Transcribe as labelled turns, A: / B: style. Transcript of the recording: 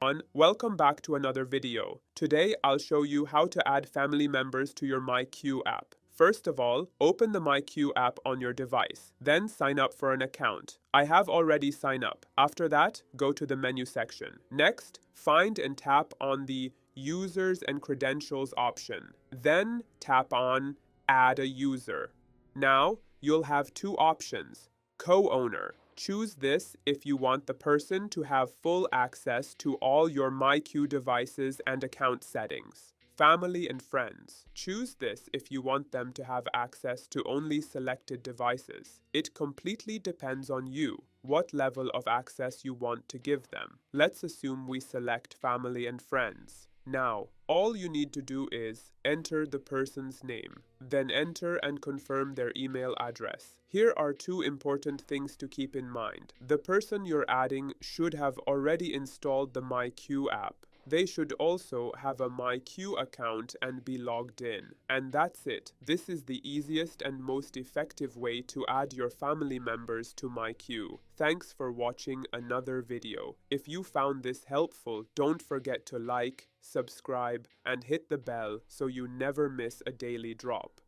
A: everyone, welcome back to another video. Today I'll show you how to add family members to your myQ app. First of all, open the myQ app on your device, then sign up for an account. I have already signed up. After that, go to the menu section. Next, find and tap on the Users and Credentials option. Then tap on Add a User. Now, you'll have two options. Co-owner. Choose this if you want the person to have full access to all your myQ devices and account settings. Family and friends. Choose this if you want them to have access to only selected devices. It completely depends on you, what level of access you want to give them. Let's assume we select family and friends. Now, all you need to do is enter the person's name, then enter and confirm their email address. Here are two important things to keep in mind. The person you're adding should have already installed the myQ app. They should also have a myQ account and be logged in. And that's it. This is the easiest and most effective way to add your family members to myQ. Thanks for watching another video. If you found this helpful, don't forget to like, subscribe, and hit the bell so you never miss a daily drop.